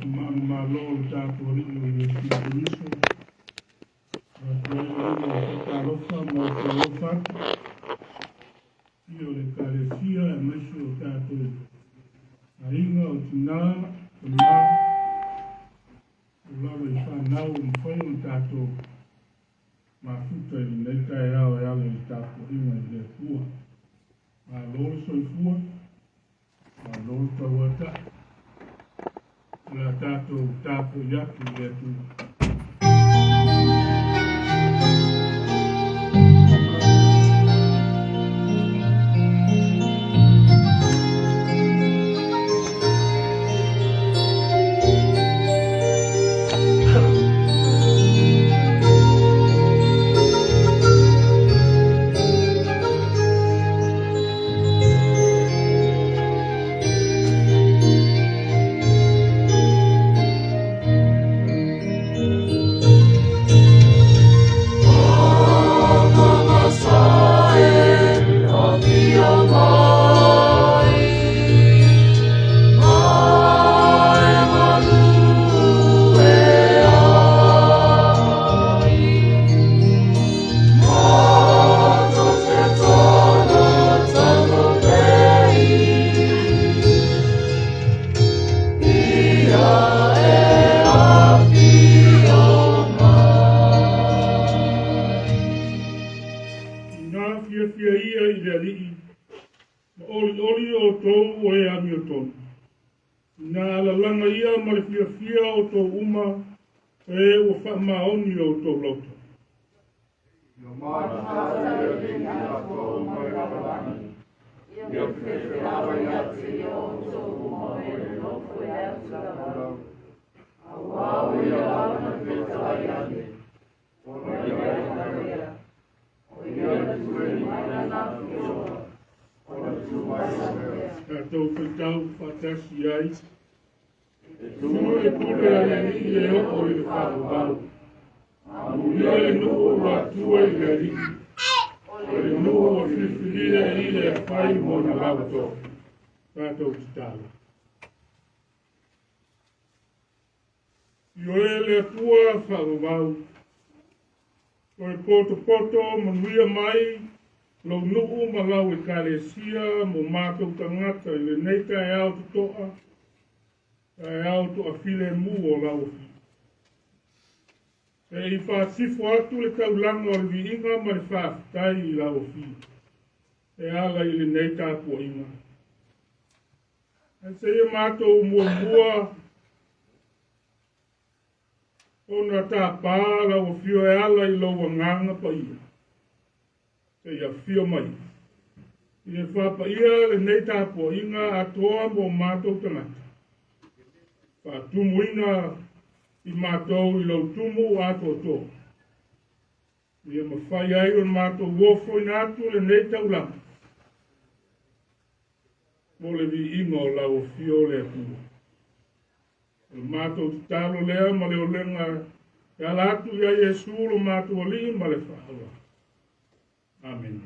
malo tato ringo i Iesu. Talofa mo talofa. Io le caresia e messo tato. Ainga o tina, lava i whanau i whai o tato. Mafuta i leita e au e ale i tato inga i le fua. Ma lolo soi fua. Ma lolo tawata. La tato tato yaki le tu. Ioele tua whaumau. Oi poto manuia mai, lo nuu malau I kalesia, mo mātou tangata I le neita e au tutoa, e au to a file mu o lau. E I whaasifo atu le taulanga o le viinga ma le whaafitai I lau fi. E ala I le neita po inga. E se ia mātou mua ona tā pāla o fio e ala I loa nganga pa ia. Se ia fio mai. I e whapa ia le nei tā po inga atoa mo mātou tangata. Wha tumu inga I mātou I lau tumu ato to. I e mawhai ai o mātou wofo ina atu le nei taulanga. Mo le vi inga o lau fio le atua. O mātou talo lea ma le o lenga e alatu ia Iesu lo mātou ali ma le whahala. Amen.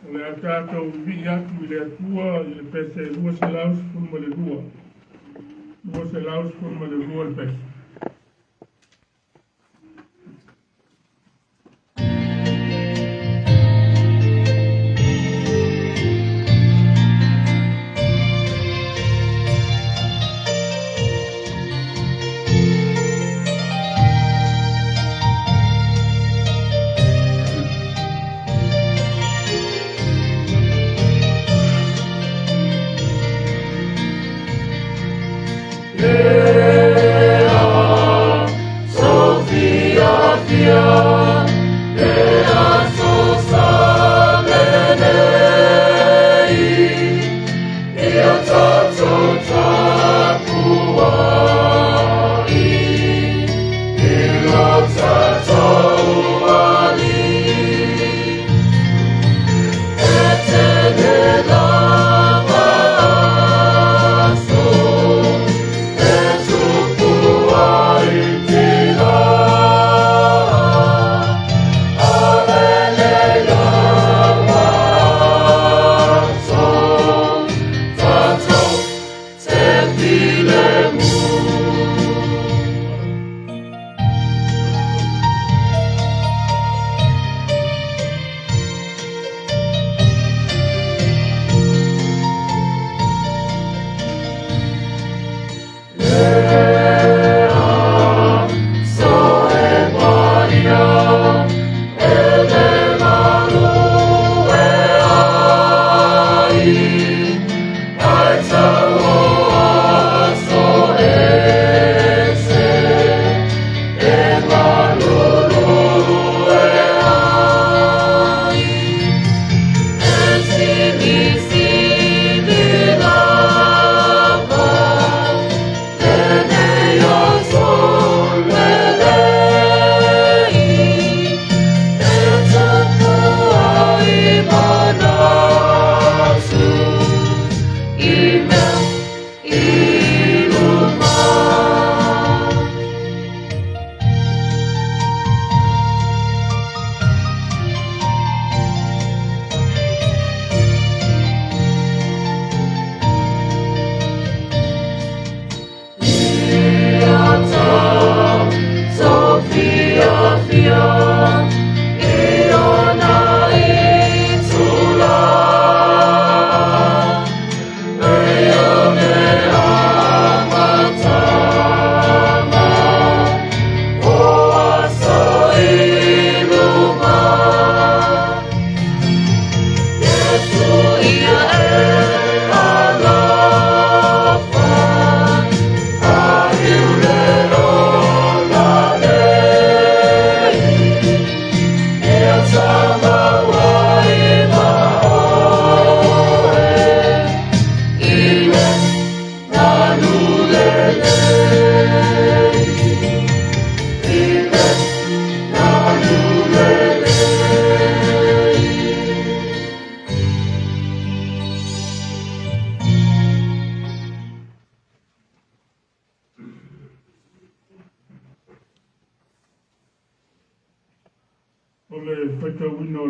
O le atatou vi atu I le atua I le pese lua se laus kun ma le lua. Lua se laus kun ma le lua le pese. Yeah.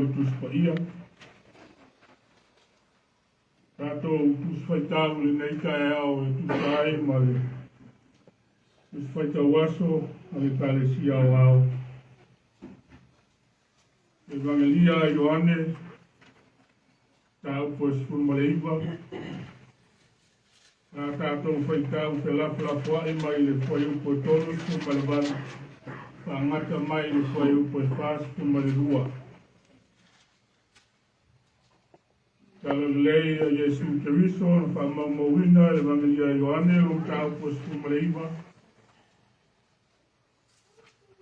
le tus pa ia. Tātou tus whaitau le nei kai au e tus ai ma le tus whaitau aso a le kalesia au au. Evangelia Ioane, tau po sifun maleiva. Tātou whaitau te lafua e mai le whai upo tonu sifun malevana. Whangata mai le whai upo e whasifun malerua. Tala lei a Iesu Keriso, na whamamauina, Evangelia Ioane, o tau po sifun maleiva.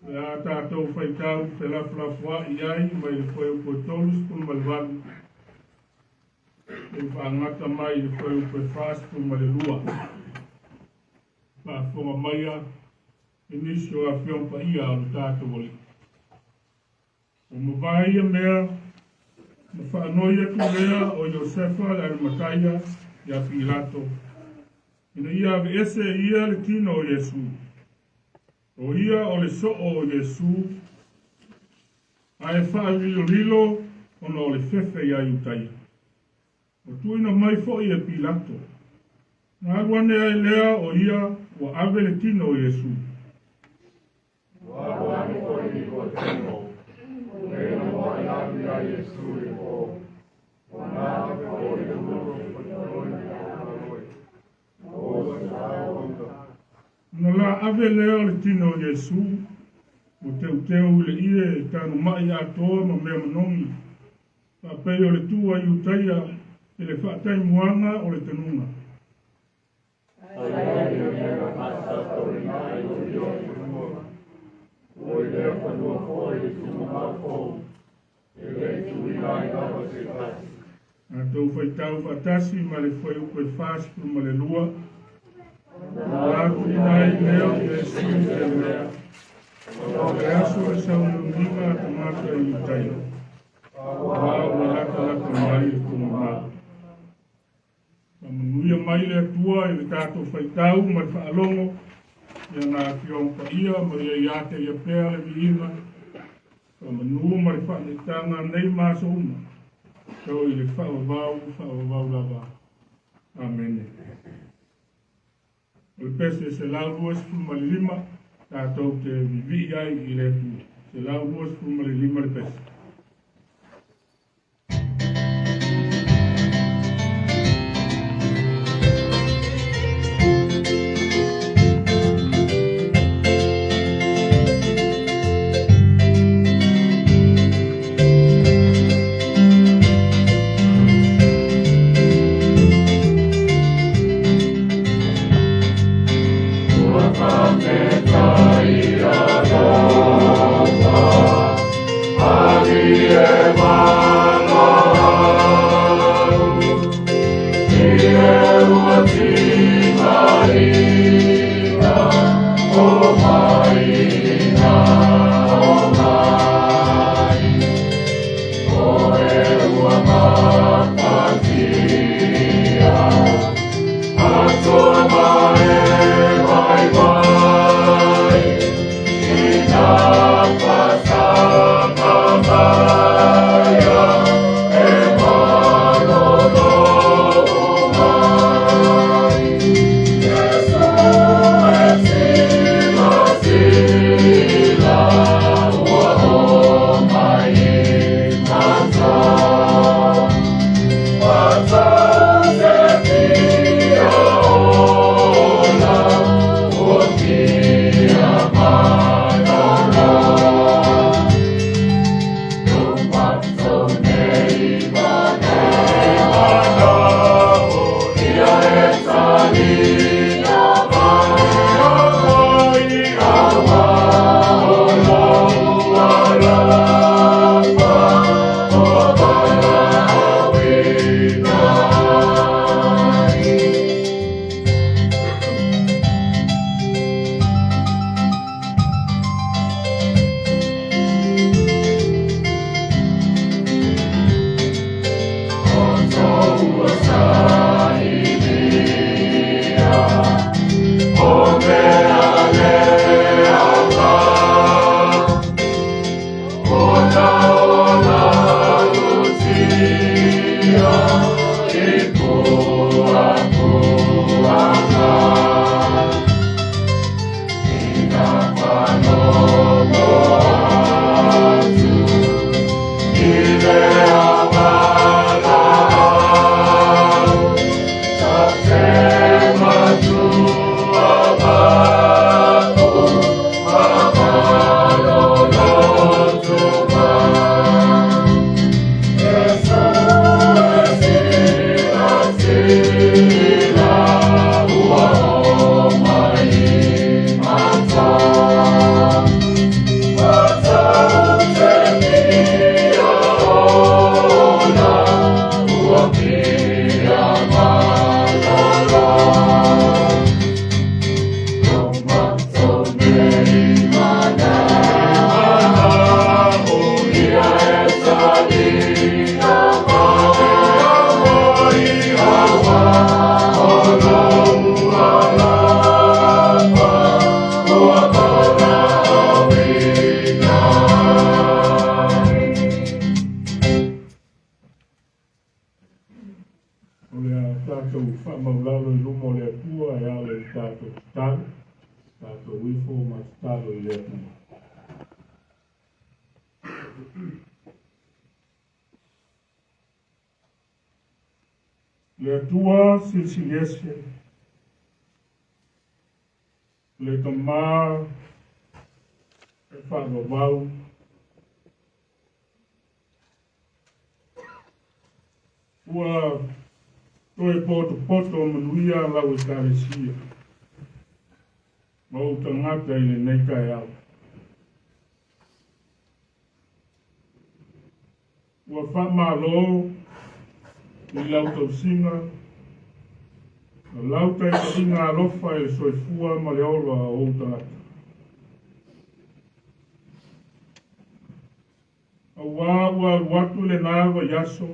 Ia tātou whaitau te lafua i ai, mai le whai upo tonu sifun malevana. E whaangata mai le whai upo e whasifun malerua. Whaafonga maia, inisio a whiompa ia o tātou oli. O mawai a mea, ma whaanoia tu mea o Iosefa le Tino ia Pilato. Ina ia ave ese ia le tino o Iesu. O ia o le so o Iesu. A e whaarilo ona o le fefe ia iutaia. O tuina mai fo ia Pilato. Nā ruane ai lea o ia o ave le tino o Iesu. Waruane o i ko tino. Lea mo ai ave a Iesu e ko. O nā o i uro o toni a roi. O sa onda. Na la ave lea o le tino o Iesu. O teu le ie tanu mai atoa ma mea manongi. Papei o le tua iutaia e le whaatai muanga o le tanunga. A tau whaitau whaatasi ma le whai upo e whasipu ma le lua. Nā kuinai leo Iesu e mea. O le aso e saunu ninga te mata i utai. Wau e laka mai e kumama. Manuia mai le atua e le tātou whaitau ma le whaalongo. Ia ngā whiompa ia ma ia iate ia pēr e viina. Manua ma le whaanetanga nei māsa uma. Tau i le whaavavau lava. Amen. O le pese se lau ruas fuma le lima. Tātou te vivi ai i le tu. Se lau ruas fuma le lima le pese. Amen. Le tua CCCAS, le tomar, e whakawau, ua toe poto manuia lau e karesia, mau tangata i le nei kai au. Ua whamalo, i lau tau singa, lau tai ka inga alofa e soifua ma le ola o tangata. A ua watu le nawa yaso,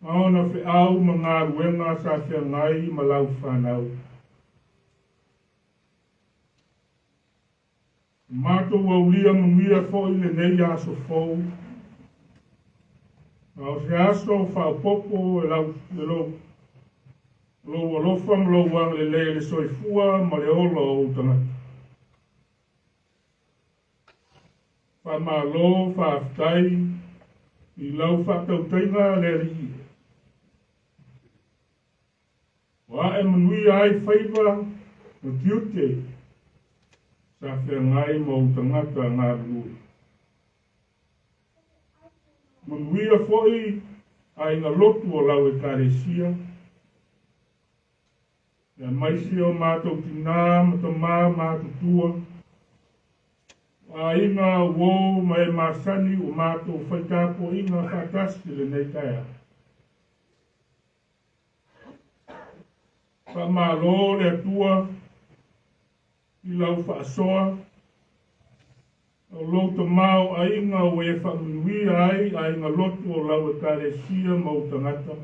aona fe au ma ngā ruenga sa fia ngai ma lau whanau. Mato wa ulia mungia fo i le nei aso fou, au se aso whaopopo e lau le lo alofa ma lo wang le soifua ma le ola o tangata. Whamalo, whaaftai, i lau whaktautainga le rii. Wa e manui ai whaiva o tiute, sa whea ngai mo tangata ngā rui. Manuia foi ai ngā lotu o lau e karesia. Ia maisi o mātou tina, matamā, mātou tua. A inga wō mai māsani o mātou whaitapo inga whakasi le nei kaia. Whamalo le atua i lau whaasoa. O louta mau a inga o e whamunui ai a inga lotu o lau e karesia mau tangata.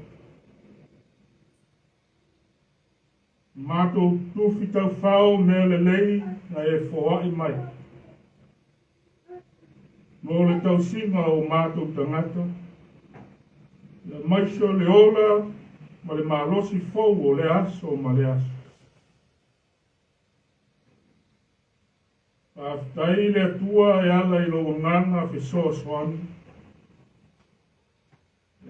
Mātou tuwhi tau whao mea le lei na e whoai mai. Mo le tau singa o mātou tangata. Le maiso le ola ma le malosi fou o le aso ma le aso. Aftai le atua e ala i lo nganga fi soaswani.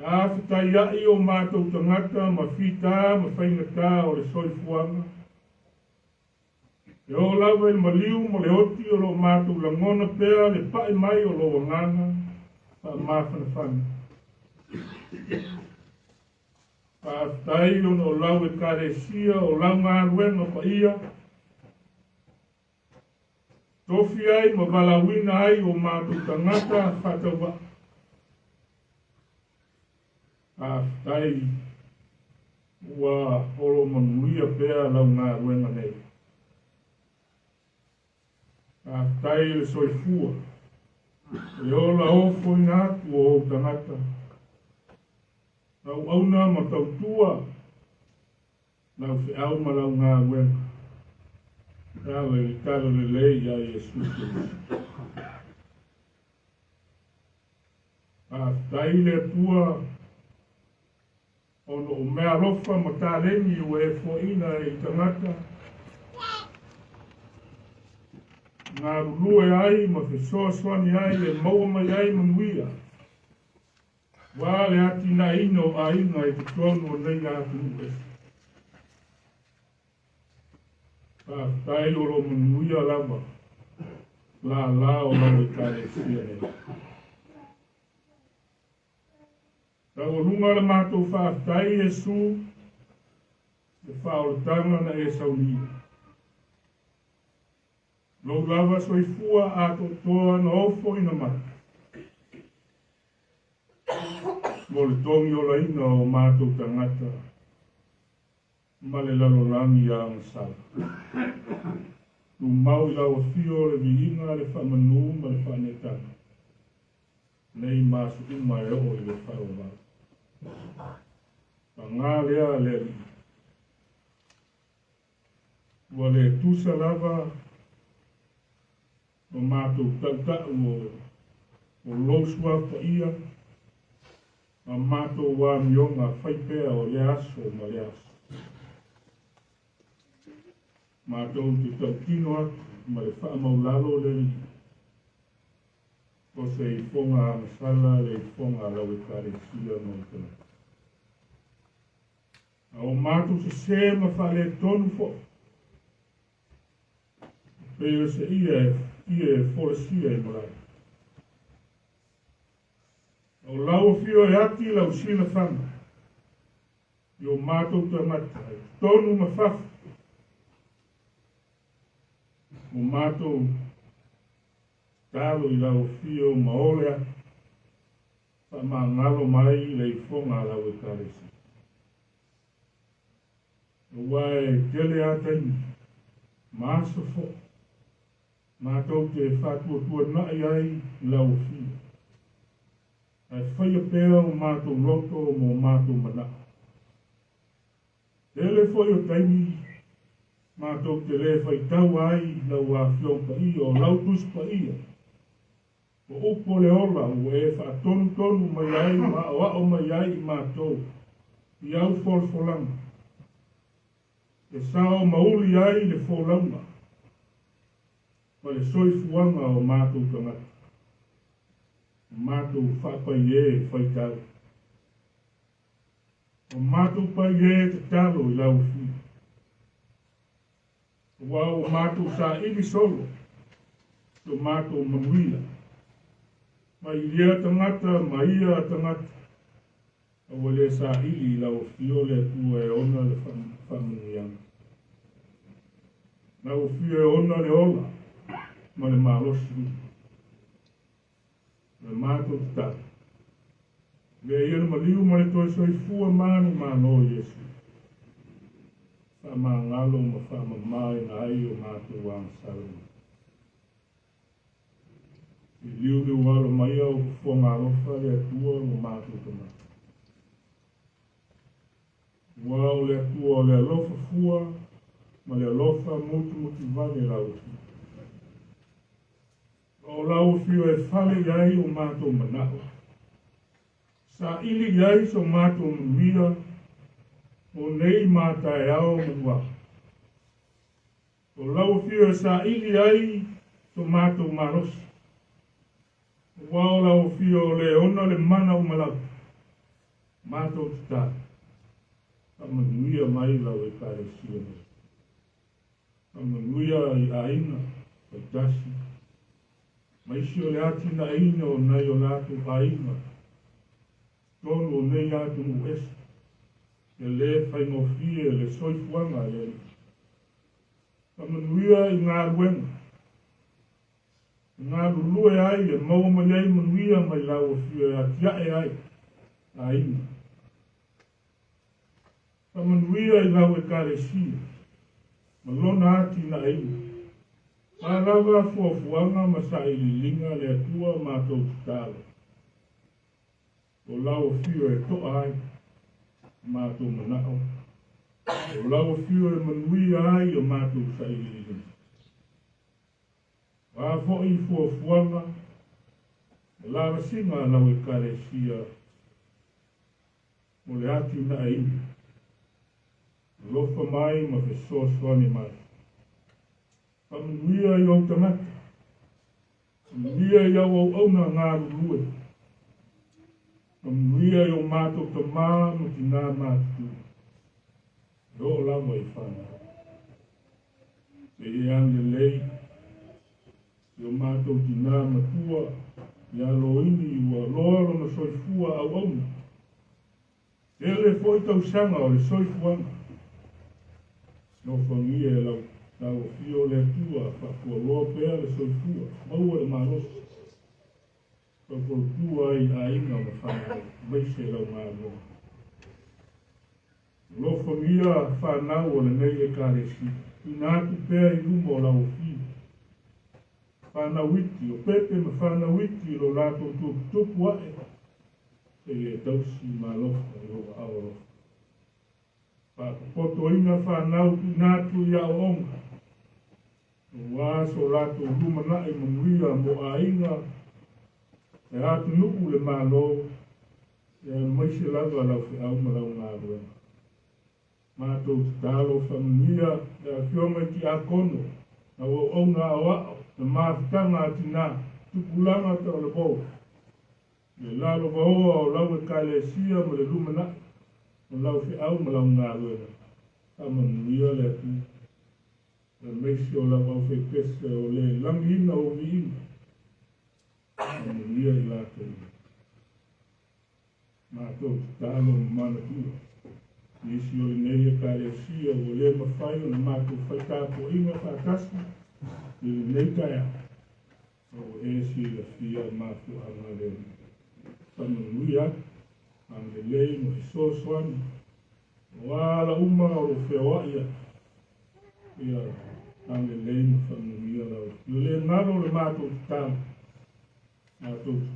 Aftai ai o mātou tangata ma fita ma whaingata o le soifuanga. E o lawa il maliu mo le oti o lo mātou langona pea le pae mai o lo nganga pa mawhana whana. Aftai o lawa e karesia o lau ngā ruenga pa ia. Tofi ai ma balawina ai o mātou tangata whatawa. Aftai ua holo manuia pea lau ngā ruenga nei. Aftai le soifua. E ola ofo i nātu o tangata. Nau auna ma tautua. Nau fi au ma lau ngā ruenga. Rawe i taro le lei a Iesu. tai le tua ono o mea lofa ma tālengi o e fōina i tangata. Ngā rulue ai ma whesoa swani ai e maua mai ai manuia. Wā le ati na ino a inga i te tonu o nei atu nues. Tai o lo manuia lava. La o maui kare sia nei. Tau runga le mātou whaatai Iesu, le whaoletanga na e saunia. Nau lava soifua a toa na ofo ina mata. Mo le tongi o la ina o mātou tangata, ma le lalolangi a ngasala. Tu mau i lau fio le viinga le whamanu ma le whanetanga. Nei masu uma e o i le whaolau. Pa ngā lea le li. Ua le tusa lava o mātou tautau o losua pa ia. A mātou wā mionga whaipea o le aso ma le aso. Mātou te tautino atu ma le whaamaulalo le li. O se i fonga a masala le i fonga lau e kare sia no i tana. A o mātou se ma whale tonu fo. Peo se ia e foresia e marai. O lau fio e ati lau sina whanga. I o mātou ta mata. Tonu ma whafu. O mātou talo i lau fio maolea, pa ma ngalo mai le i fonga lau e karesi. O wae tele ataini, maaso fo, mātou te whatua tua nai ai i lau fio. Ai whaia pēra o mātou loto mo mātou mana. Tele foi o taimi, mātou te le whai tau ai lau a fio pa ia o lau tus pa ia. O upo le ola o e whaatonu mai ai ma o mai ai i mātou. I au folfolanga. E sao mauli ai le folanga. Ma le soifuanga o mātou tangata. Mātou whapai e whaitau. O mātou pai e te talo i lau fi. O mātou sa ili solo. O mātou mamuila. Mai lia tangata, mai ia tangata. A wale sa ili lau fio le tua e ona le whamanuyanga. Lau fio e ona le ola, ma le malosi. Le mātou tata. Le iana maliu ma le toi soifua manu mano Iesu. Whama ngalo ma whama mai na ai o mātou wang salama. I liu walo mai au whonga alofa le atua o mātou tama. Wao le atua le alofa fua, ma le alofa mutu vale lau. O lau fio e whale iai o mātou manao. Sa ili iai so mātou manuia, o nei māta e ao manua. O lau fio e sa ili iai so mātou marosi. Wao lau fio le ona le mana o malau. Mātou tita. A manuia mai lau e kare sia nei. A manuia i aina, o tasi. Maisi o le ati na aina o nai o latu aina. Tono o nei atu uesa. E le whaingofie, le soifuanga le. A manuia i ngā ruenga. Ngā lulue ai e mau mai ai manuia mai lau o fio e atiae ai. A ina. A manuia i lau e kare sia. Malona ati na ina. A lava fuafuanga ma sa ililinga le atua mātou tutalo. O lau o fio e toa ai. Mātou manao. O lau o fio e manuia ai o mātou sa ililinga. Wa fo'i fuafuanga, Lava singa lau e kare sia mo le ati na aimi. Lofa mai ma fe soani mai. Pamanuia i au tamata. Pamanuia i au auna ngāru lue. Pamanuia i au mātou ta mā mo ki nā mātou. Ro lava i whana. E ane lei. I au mātou ki nā matua. Ia loini i ua loalo na soifua au auna. Ele foi tau sanga o le soifuanga. No whangia e lau tau fio le tua, whakua loa pēr le soifua. Maua e maros. Whakua tua i a inga ma whanau, meise lau ngāro. Lo whangia whanau o le nei e kāresi. Ina atu pēr i lumo lau fio. Whanawiti, o pepe ma whanawiti lo lato tupu ae. E tausi ma lofa i o aoro. Poto ina whanau ki nātu i a onga. Waso lato lumana i manuia mo a inga. E atu nuku le malo. E maise lava lau fi au malau ngā ruenga. Mātou talo whamunia e a whionga ki a kono. Na o onga a wao. Na mātanga ati nā, tupulanga ta o le bau. Le lalo vaoa o lau e kaile sia ma le lumana. O lau fi au ma lau ngā ruena. Ta manuia le atu. Le meisi o lau au fei pese o le langina o viina. Manuia i lātou. Mātou talo mana tua. Nisi o le nei e kaile sia o le mawhai o na mātou whaitapo inga whaatasi. I nei taia, o e si la fia mātu anga le whanunui atu, anga lei mo i sōswani, o ala uma o lo whewai atu, ia anga lei mo whanunui atu. I le ngaro le mātu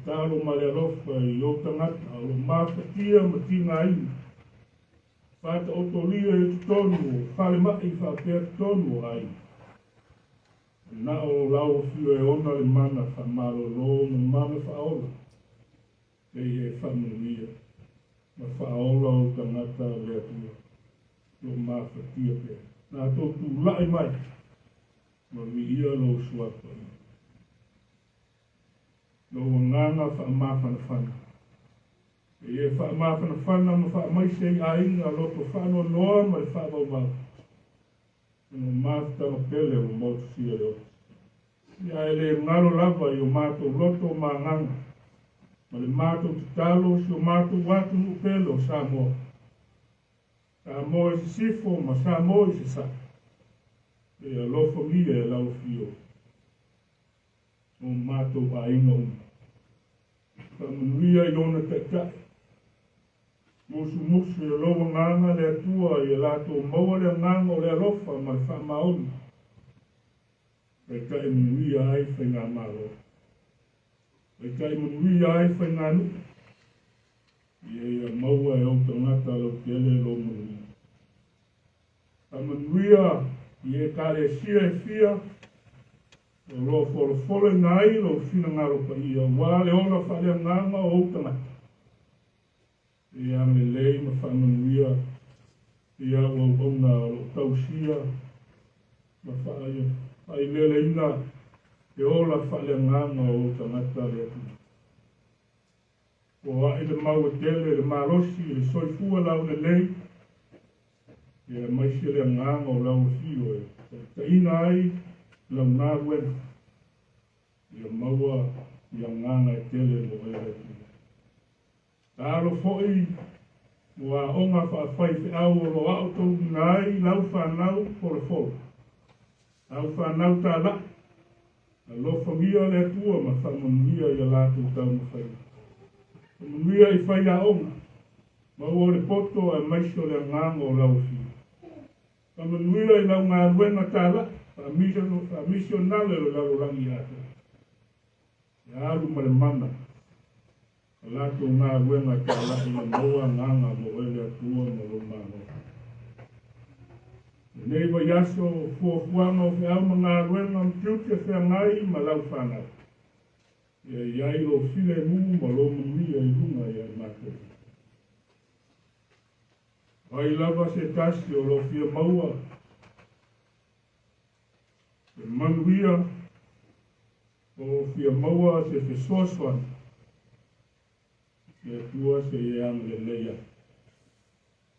talo ma le alofa i o tangata, o lo māwhatia ma tina ina. Whata o tolia e tonu, whale mai whapea tonu ai. Na o lau fio e ona le mana whamaro lo na mana whaola. E e whamuia. Ma whaola o tangata le atua. Lo mawhatia pe. Nā tōtu lai mai. Ma vi ia lo suapa. Lo nganga whaamawhana whana. E e whaamawhana whana ma whaamaise i a inga lo to whano noa ma le whaamawau. Nō māta ma pele o motu sia leo. Ia e le ngaro lava i o mātou loto ma nganga. Ma le mātou titalo si o mātou watu nu pele o Samoa. Samoa i se sifo ma Samoa i se sa. E a lofo mia e lau fio. O mātou a inga Whamanuia i ona taitai. Musu e loa nganga le atua i e lato maua le nganga o le alofa ma le whamaoni. E kai manuia ai whainga maro. E kai manuia ai whainga nu. I e maua e o tangata lo tele lo manuia. Whamanuia i e kare sia e fia. O lo folo nai lo fina ngaro pa ia. Wale ona whale nganga o tangata. I ame lei ma whamanuia, i a ona o tausia, ma whaia, ai lele ina, e ola whale nganga o tangata le atu. O ai le mau e tele, le marosi, le soifua lau le lei, e maisi le nganga o lau fio e. Ta ina ai, lau ngā wena, i a maua, i a nganga e tele mo e le atu. Taro foi, wa onga whawhai te au o lo au tau nai, lau whanau pole folo. Lau whanau tā la. A lo whamia le tua ma whamanuia i a lātou tau ma whai. Whamanuia i whai a onga. Ma ua le poto a maiso le nganga o lau fi. Whamanuia i lau ngā ruenga tā la. Whamisio nale o lau rangi ata. Ia alu ma le mana. Lato ngā ruenga ka lai na noa nganga mo ele atua mo lo mano. Nei wa yaso fuafuanga o whiau ma ngā ruenga mtiutia whea ngai ma lau whanau. Iai lo file ngu ma lo mumia I lunga iai mate. Ai lava se tasi o lo fia maua. Se manuia o fia maua se fe soswan. Se tua se iang le leia.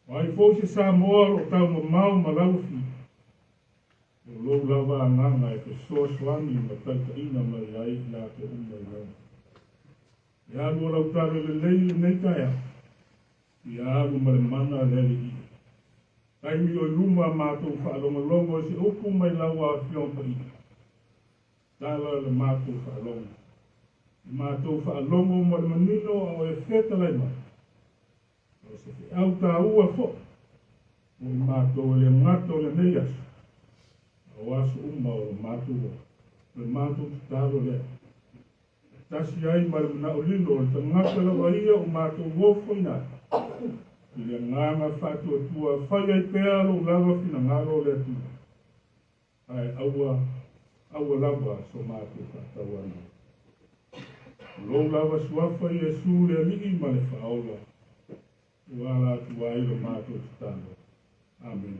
Ai fo se sa moa o tau ma mau ma laufi. O lo lava anganga e fe soswan I ma taita ina ma iai la te umba iai. Ia lua lau tare le leile nei taia. Ia alu ma le mana lele I. Taimi o luma mātou whaalonga se upu mai lawa a whionta I. Tala le mātou whaalonga. Mātou whaalonga ma le manino o e wheta lai mai. O se te au tā ua fo. O I mātou le ngata o le neias. O aso uma o le mātou. Le mātou taro le. Tasi ai ma le mana o lino o le tangata lawa ia o mātou wofo I nai. I le nganga whātua tua whai ai pēa lo lawa whina ngaro le tu. Ai aua lawa so mātou whātaua na. Lo lawa suafa Iesu le alii ma le whaola. Uala tua I lo mātou tutano. Amen.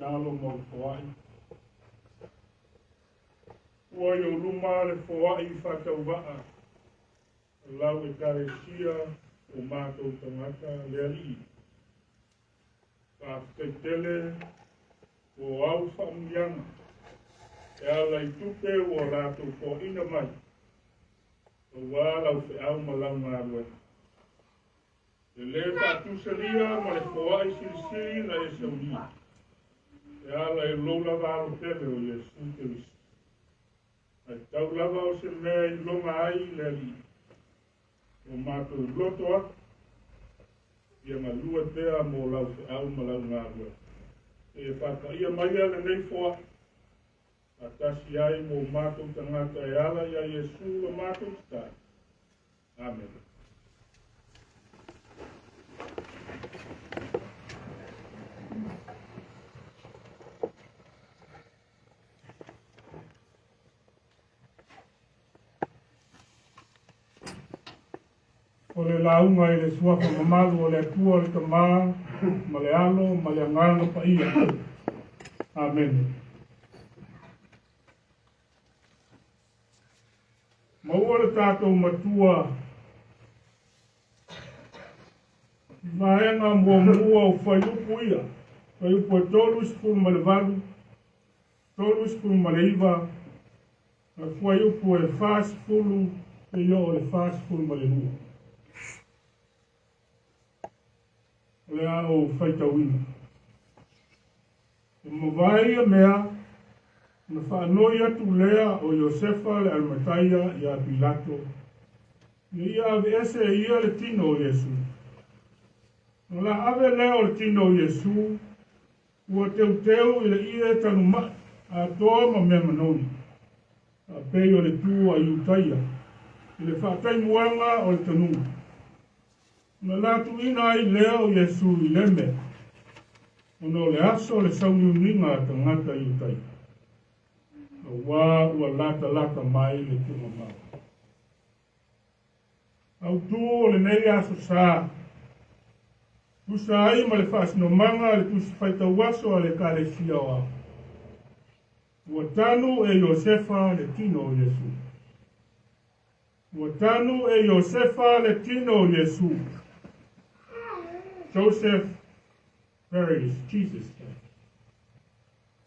Talo mo foai. Ua yo luma le foai whakauwaa. Lau e kare sia o mātou tangata le ali. Whakatele o au whaamianga. E ala I tupe o rātou fo ina mai. O wālau whi au malau ngā rue. E le whatusaria ma le foai sirisiri na e saunia. E ala e lola vālo tele o Iesu Kristo. Ai tau lava o se mea I longa ai le ali. O mātou loto atu. Ia ngā lua tea mō lau whi au malau ngā rue. E whakaia mai ala nei foa. Atasi ai mō mātou tangata e ala ia Iesu o mātou tai. Amen. O le launga I le suafa mamalu o le atua o le tamā, ma le alo, ma le anganga pa ia. Amen. Maua le tātou matua, vaenga mua o whaiupu ia. Whaiupu e tolu spulu ma le valu, tolu spulu ma le iwa, whaiupu e whāspulu, e io o le whāspulu ma le hua. Lea o whaitawina. E mawai mea, na whanoi atu lea o Iosefa le Almataia ia Pilato. Ia ave ese ia le tino o Iesu. Na la ave lea o le tino o Iesu, ua teu I le ia tanu mai, a toa ma mea manoni. A pei o le tu a iutaia, I le whaatai muanga o le tanu. Na latu ina ai lea o Iesu I leme. Ono le aso le sauni uninga tangata iutai. Wā ua lata mai le tuma mau. Au tū o le nei aso sā. Tusa ai ma le whaasino manga le tusi whaita waso a le kare sia o. Ua tanu e Iosefa le Tino o Iesu. Ua tanu e Iosefa le Tino o Iesu. Joseph buries Jesus.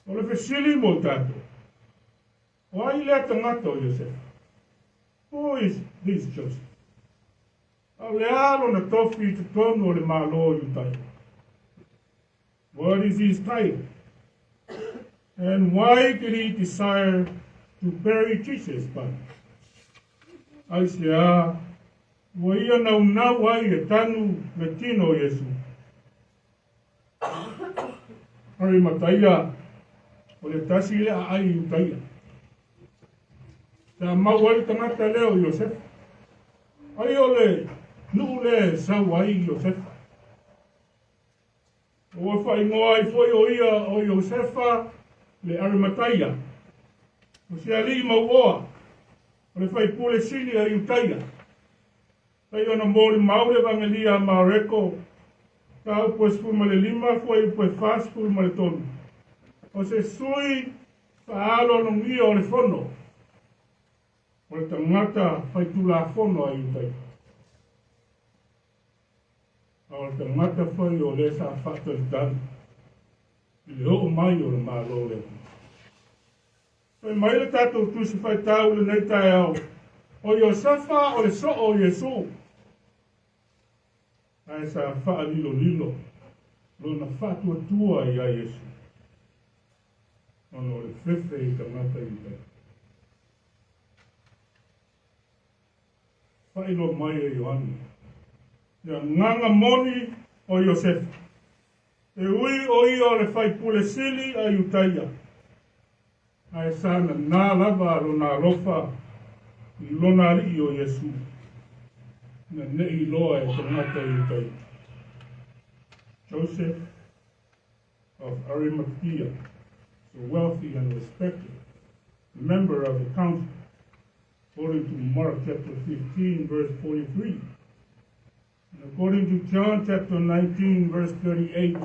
O le fesili mo tato. O ai le tangata o Iosefa. Who is this Joseph? Au le alo na tofi te tonu o le malo yutai. What is his title? And why did he desire to bury Jesus' body? Ai se a, wa ia nau ai e tanu le Tino o Iesu. Ari mataia, o le tasi le a ai utaia. Ta mau ai tangata leo Iosefa. Ai o le nuu le sau ai Iosefa. O whai ngoa ai foi o ia o Iosefa le Arimataia. O se ali mauoa. O le whai pule sili a iutaia. Tai ona mori maure vangelia maureko. Ta upo espuma le lima, foi upo e fas puma le tonu. O se sui whaalo nungia o le fono. O le tangata whai tula fono a iutaia. O le tangata whai o le sa whata le tanu. I le o mai o le malo le. Whai mai le tatou tusi whai tau le nei tae au. O Iosefa o le so o Iesu. Ai sa wha lilo. Lona whatua tua i a Iesu. Ono le whiwhi i tangata i te. Whailo mai e Ioani. Ia nganga moni o Iosefa. E ui o ia o le whai pule sili a iutaia. Ai sana nā lava lona rofa i lona ri o Iesu. Na nei loa e tangata i iutaia. Joseph of Arimathea, a wealthy and respected member of the council, according to Mark chapter 15, verse 43. And according to John chapter 19, verse 38,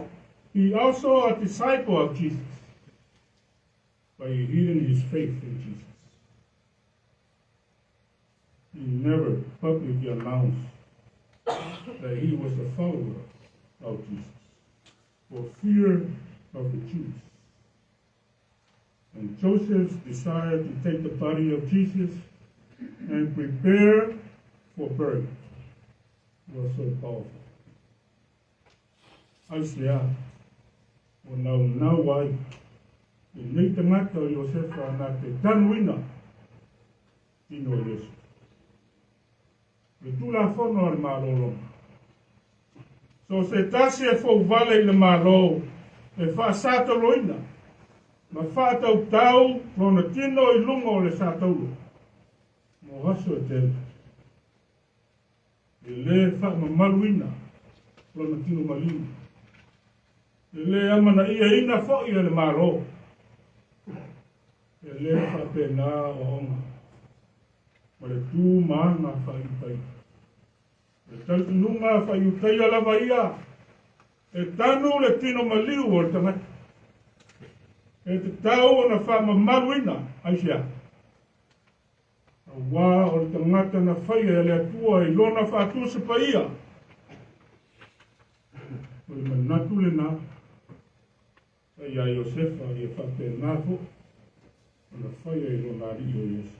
he also a disciple of Jesus, by hiding his faith in Jesus. He never publicly announced that he was a follower of Jesus, for fear of the Jews. And Joseph's desire to take the body of Jesus and prepare for burial was so powerful. Aisea, o nau ai, e nei tangata o Iosefa na te tanuina Tino o Iesu. E tula whono al marolonga. So se tasi e fau vale i le malo, e whaasata loina, ma whaatau tau, rona tino i lungo o le sātaulo. Mo haso e tele. E le wha mamaluina, rona tino malina. E le amana ia ina fo i le malo. E le wha pena o onga. Ma le tū maanga whaiutai. E tautu nunga whaiutai alawa ia. E tanu le tino maliu o le tangata. E te tau o na wha mamaluina, aisea. A wā o le tangata na whaia e le atua i lona whātusa pa ia. O le manatu le nā. E ia Iosefa i e whape nāfo. O na whaia i lona ri o Iesu.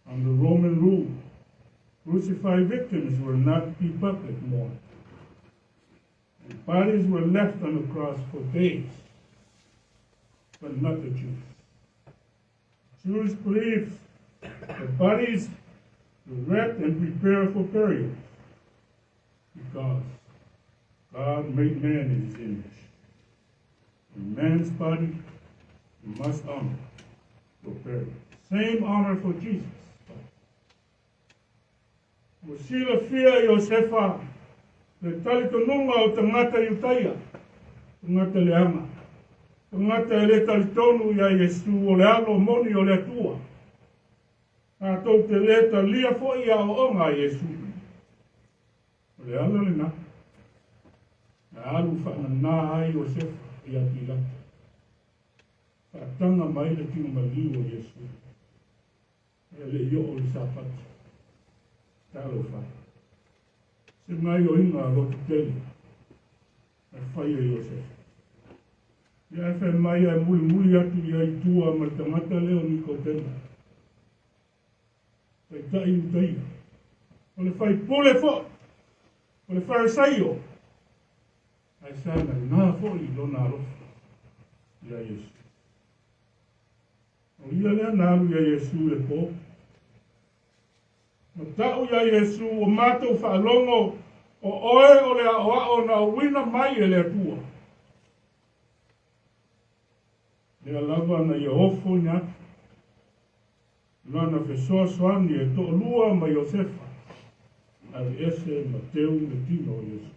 Under Roman rule, crucified victims were not to be public mourned. And bodies were left on the cross for days, but not the Jews. Jews believed the bodies were wrapped and prepared for burial because God made man in his image. And man's body must honor for burial. Same honor for Jesus. O sila fia Iosefa, le talito nunga o tangata iutaia, tangata leanga, tangata le talitonu ia Iesu o le alo moni o le atua. A tau te le talia fo ia o onga Iesu. O le alo le na. alu whanana ai Iosefa ia pilata. Whaatanga mai le tino maliu o Iesu. E le io o le sapatu. Talo whai. Se ngai o inga a lotu tele. E whai o Iosefa. Ia e whai mai ai muli atu ia i tua ma tangata leo niko tena. Whai tai utaia. O le whai pole fo. O le wharisaio. Ai sana nā fo i lona alofa. Ia Iesu. O ia lea nāru ia Iesu le po. Ma tau ia Iesu o mātou whaalongo o oe o le o na wina mai e le atua. Lea lava na ia ofo ni atu. Lana fesoa soani e to lua ma Iosefa. Ai ese Salatielu le Tino o Iesu.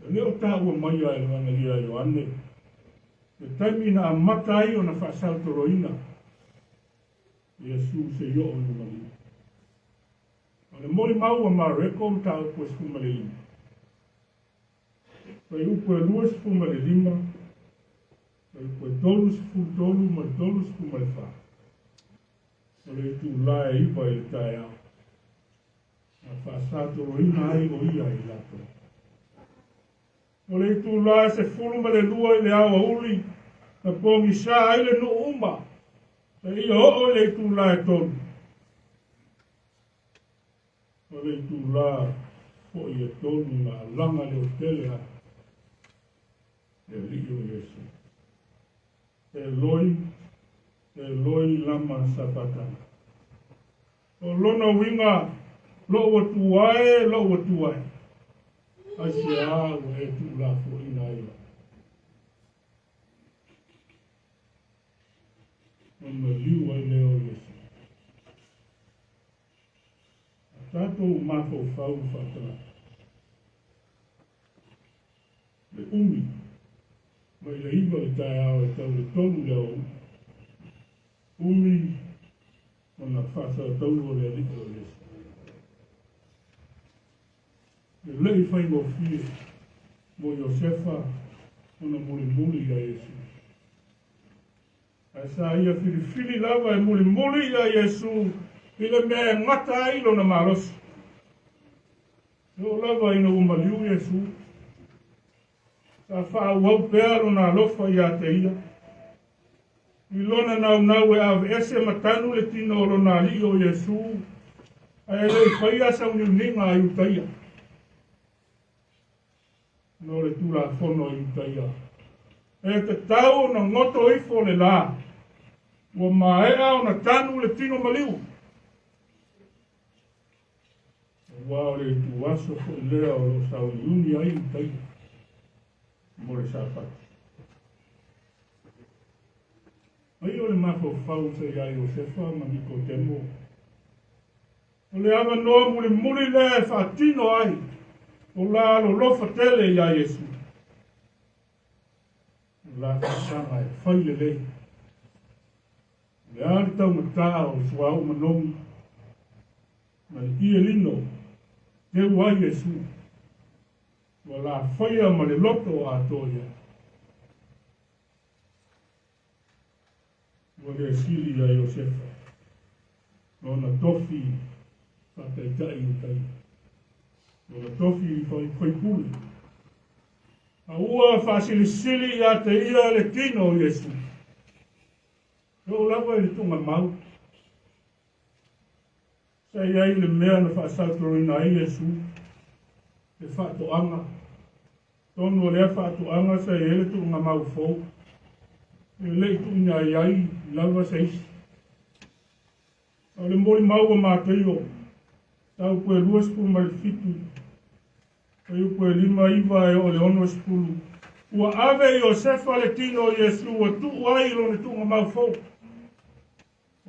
E leo tāua mai ai lana ia Ioane. E taimi na amata ai o na whaasautoroina. Iesu se yo o numali. O le mori maua ma reko ta upo spuma le lima. Pai upo e lua spuma le lima. Pai upo e tolu spuma tolu ma tolu spuma le wha. O le tu la e iwa e le tae au. Na whaasautoroina ai o ia i lato. O le tu la se fulu ma le lua i le awa uli. Na pongi sa ai le no uma. Se ia o le tu la e tonu. O le tu la o i e tonu na langa le otele a. E liyo Iesu. E loi lama sapatana. O lona winga lo o tuae, lo o tuae. Ai a o e tu la fo ina ia. O me liu ai leo Iesu. A tātou mako whau whatana. Le umi. Mai le iwa le tae au e tau le tonu leo. Umi. O na whasa tau o le aliko Iesu. Le lei whai mo fie. Mo Iosefa. O na muli a Iesu. Sa ia fili lava e muli ia Iesu i le mea ngata ai lona marosi. Leo lava ina umaliu Iesu. Sa whaauau pēa lona alofa ia te ia. I lona nau e ave ese matanu le tino lona li o Iesu. Ai lei whaia sa uniuninga ai utaia. No le tula fono ai utaia. E te tau na ngoto ifo le la. Wa maea o na tanu le tino maliu. Wa le tu aso fo lea o lo sau uni ai utai. Mo le sapati. Ai o le mako fau se ia Iosefa ma niko temo. O le ama noa muli le fatino ai. O la lo lofa tele ia Iesu. La kasanga e whai le lei. Le ari tau mataa o sua au manomi. Ma le ia lino. Te uai Iesu. Wa la whaia ma le loto a toia. Wa le sili a Iosefa. Nona tofi whataitai utai. Nona tofi whai puli. A ua whasilisili a te ia le tino Iesu. Yo lava i le tunga mau. Sa iai le mea na whaasautorina ai Iesu. Le whaatoanga. Tonu lea whaatoanga sa i ele tunga mau fau. E lei tunga iai lava sa isi. A le mori mau a māteio. Tau koe luaspu ma le fitu. Ai upo e lima iwa e o le ono spulu. Ua ave Iosefa le Tino Iesu ua tuu ai lo ne tunga mau fau.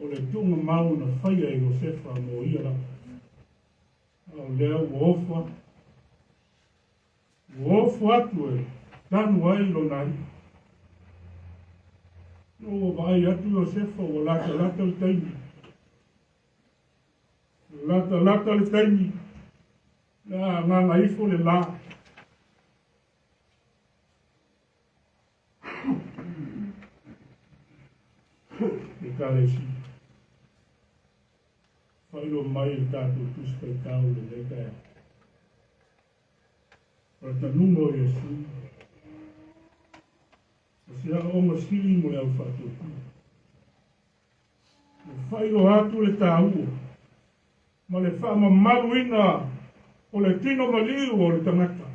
O le tunga mau na whaia Iosefa mo ia la. Au lea ua ofa. Ua ofa atu e tanu ai lo nai. No ua vai atu Iosefa ua lata le taimi. Lata le taimi. ngā ifo le la. E kare si. Whairo mai e tātou tuskai tau le leika e. Ora tanu mo Iesu. Se a o masiri mo e au whātou. Whairo atu le tāua. Ma le whaama maruina o le tino maliu o le tangata.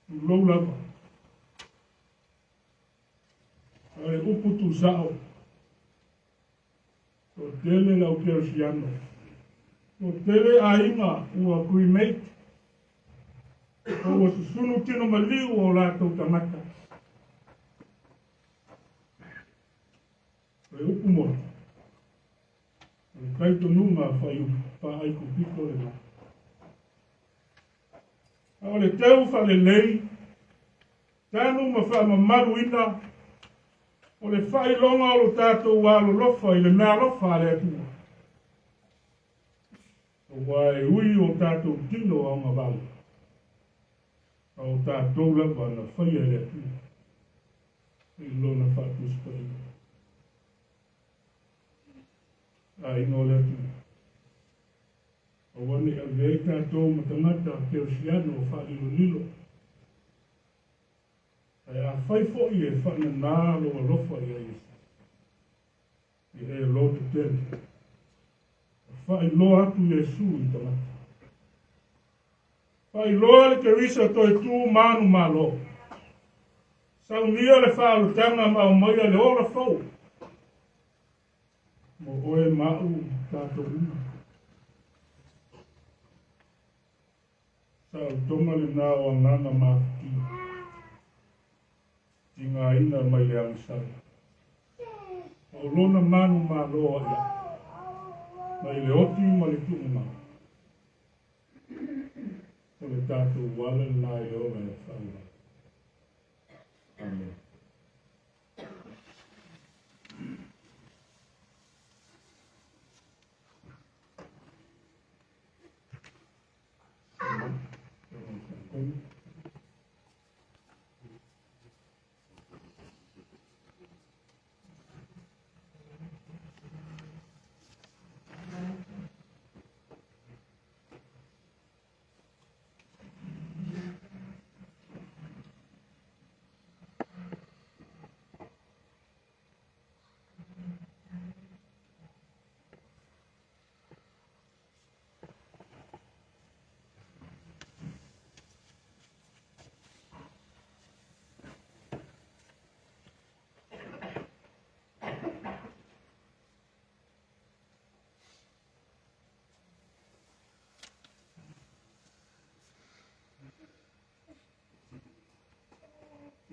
Lou lava. Ale upu tu sao. O tele lau kersiano. O tele ainga ua kui meit. O susunu tino maliu o lātou tangata. Le upu mora. Kai tonunga whai aiku piko le la. O le teu whale lei. Tanu ma wha ma maruina. O le whai longa o lo tātou wālo lofa i le mea lofa le atua. O wai ui o tātou tino au ngā wale. O tātou lava na whaia le atua. I lona whātuspa i. A ino le atua. O wane a vei tātou matangata te o siano o whailo nilo. Ai a whai fōi e whana nā loa lofa i a Iesu. I e lo te tele. Whai loa atu Iesu i tamata. Whai loa le ke risa to e tū manu malo. Sau nia le whaalo tanga ma o maia le ora fau. Mo oe mau tātou una. Sau tonga le nā o nganga mafutia. I ngā ina mai le angsai. O lona manu mā loa ia. Mai le oti ma le tunga mā. O le tātou wala nā e ora e whaua. Amen.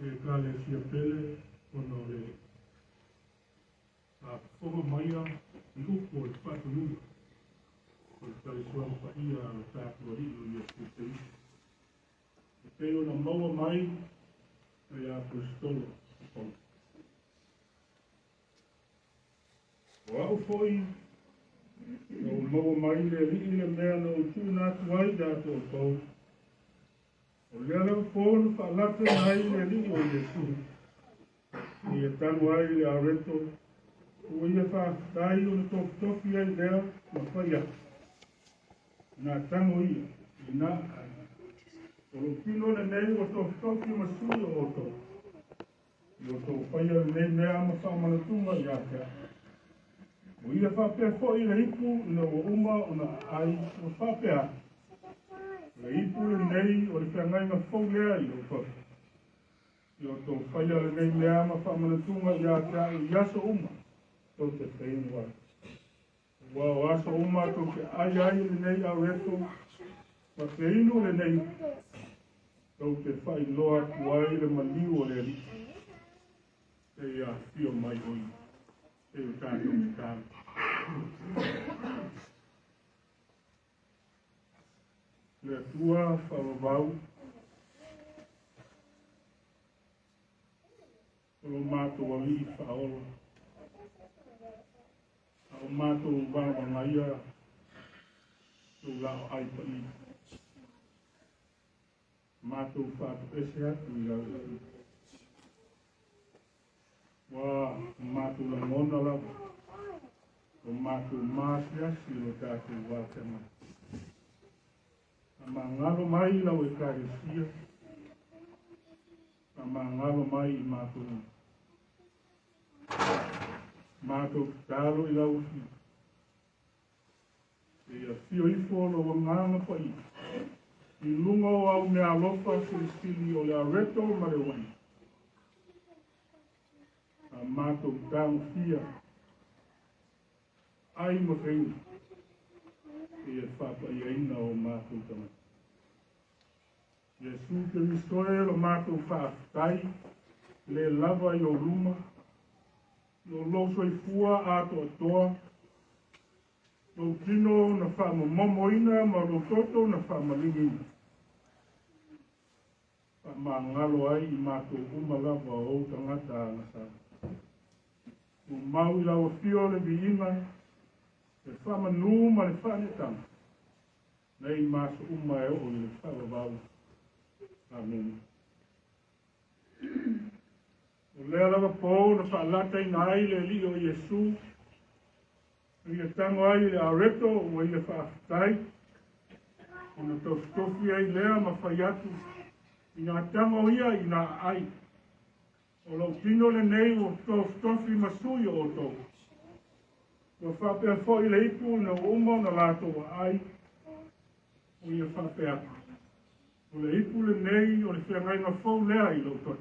E kale sia pele ono le a foga maia I upo e whatu nunga. O le tali suang pa ia o tātua hilo I Iesu te isi. E peo na maua mai e a apostolo o o au foi o maua mai le li le mea na o tū nātu ai dātou o tau. O lea leo pōnu whaalate mai le li o Iesu. I e tanu ai le areto. O ia whaatai o le toki ai lea ma whaia. Nā tango ia. I nā ai. O lo kino le nei o toki ma sui o to. I o to whaia le nei mea ma whaamanatunga i ake. O ia whapea fōi le ipu na o uma o na ai o whapea. Le ipu le nei o le whiangai ma whaulea I o whapea. I o to whaia le nei mea ma whaamanatunga i ake I aso uma. Tau te whainu ai. Wa o aso uma tau ke ai le nei au reto. Ma te inu le nei. Tau te whai loa tu ai le maliu o le li. Te ia fio mai oi. Te o tātou ki tātou. Le atua whawawau. O mātou a li whaolo. O mātou wāwangaia. tu lao ai pa i. Mātou whātu ese atu i lau i. Wā, mātou la ngona lau. O mātou māsi asi o tātou wātanga. A ngalo mai lau e kāresia. A ngalo mai i mātou. Mātou tālo i lau si. E a fio i fōlo o ngāna pa i. I lunga o au mea alofa se stili o le areto ma le wani. A mātou tāngu fia. Ai ma whaini. E a whapa i aina o mātou tama. Iesu ke misoe lo mātou whaatai. Le lava i o ruma. Lo loso i fua ato atoa. Lo tino na whama momoina ma lo toto na whama lingina. Ma ngalo ai i mātou umalava o tangata na sa. O mau i lau fio le viinga. Le whama nū ma le whanetanga. Nei mātou umae o le whawawau. Amen. O lea lava pō na whaalata i ngai le li o Iesu. Ia tango ai le areto o ia whaatai. O na tofi ai lea ma whai atu. I ngā tango ia i ngā ai. O lau tino le nei o tofi masui o tō. O whapea fo i le ipu na uma na lato wa ai. O ia whapea. O le ipu le nei o le whiangai ngā fau lea i lau tō.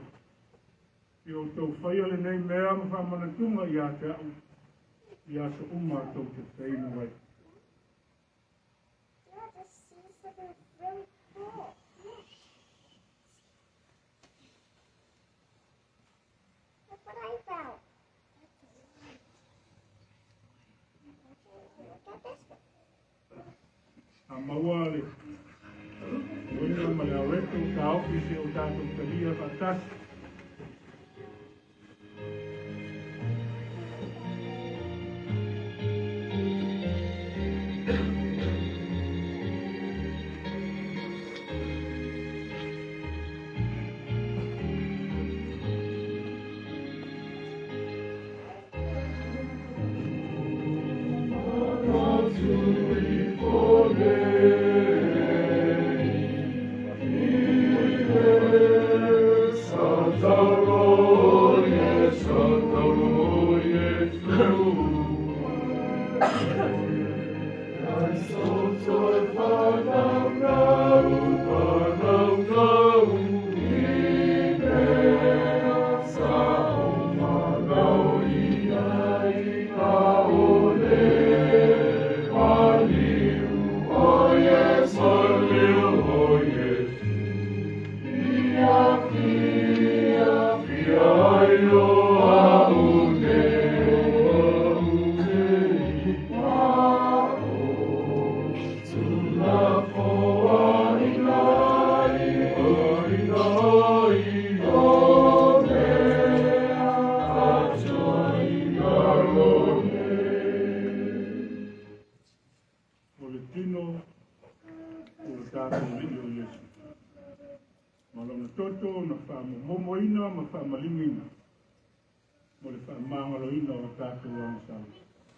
I o tō whaia le nei mea ma whamanatunga i a te au. I a se uma tō te teina wai. Yeah, the seas are really cool. Look what I found. Look at this one. A maua le. Wina ma le areto ka ofisi o tātou talia whatasi.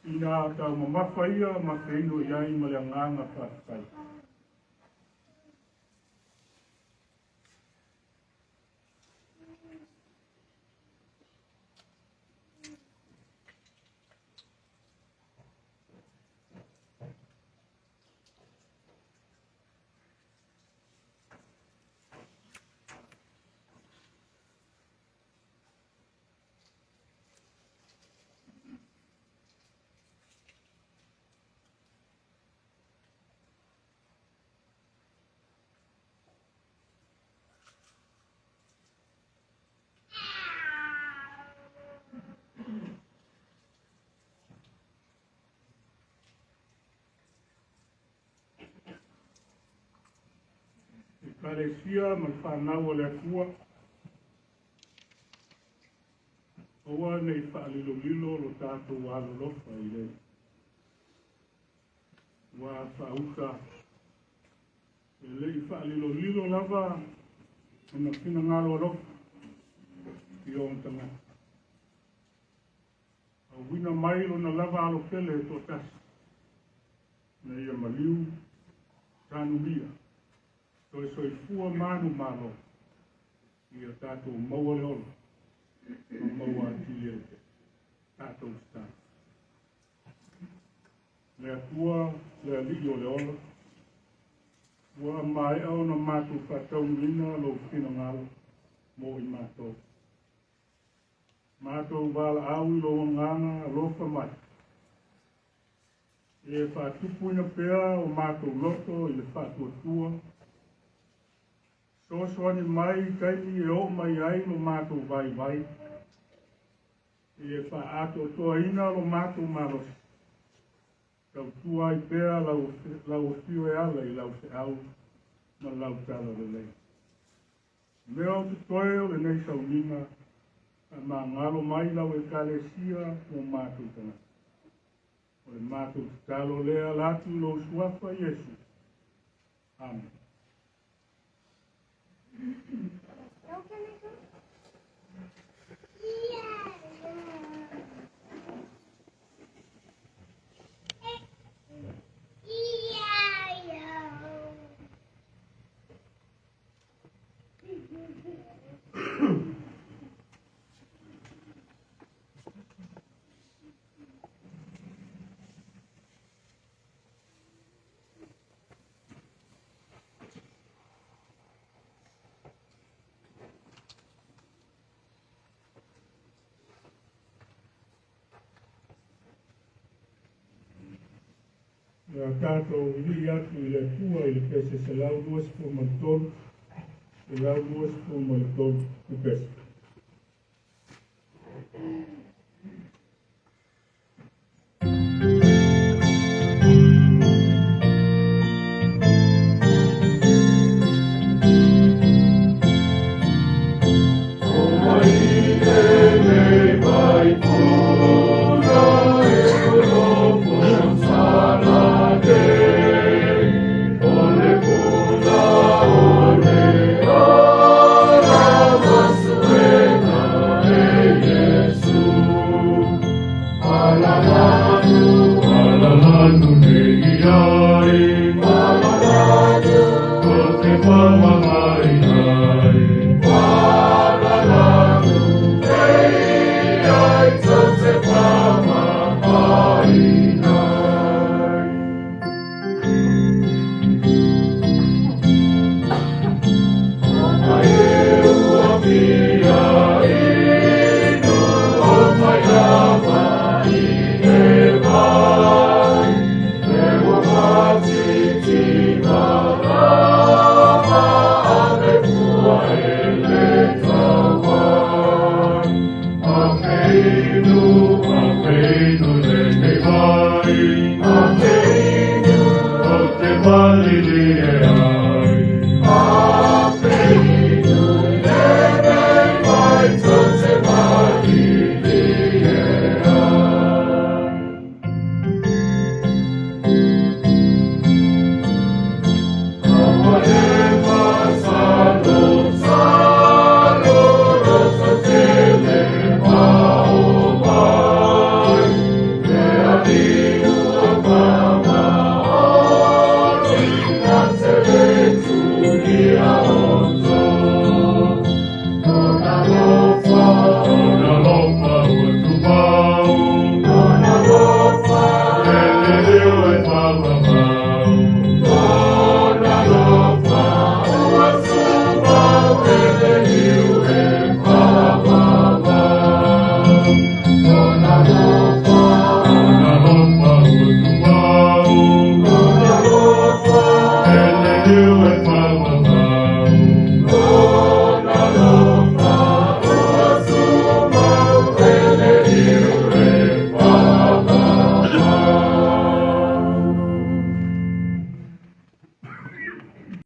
Ina tau mamawhaia ma whino iai ma le nganga whaatai. Parecia ma whanau le kua. Oa nei whaalilo lilo lo tātou alolofa i rei. Wa whauka. E lei whaalilo lava. Ona kina ngalo alofa. I o tanga. A wina mai o na lava alo pele e tō tasi. Na ia maliu, tanu mia. Soi fua manu malo. Ia tātou maua le olo. Maua atili e te. Tātou stana. Lea tua, lea li o le olo. Ua mai au na mātou whatau nina lo kina ngalo. Mo i mātou. Mātou wala au i lo ngana lofa mai. E whatupuina pēa o mātou loto i le whatuatua. Sosoani mai kaini e o mai ai lo mātou vai. E whaato toa ina lo mātou marosi. Tau tua i pēa lau fio e ala i lau se au na lau tala le lei. Mea o te toe o le nei saunina a mā ngalo mai lau e kalesia o mātou tana. O le mātou talo lea latu lo suafa Iesu. Amen. Now can I go? Yeah. Ia tātou li atu I le tua I le pese se lau duas po maltolu, se lau duas po maltolu ku pese.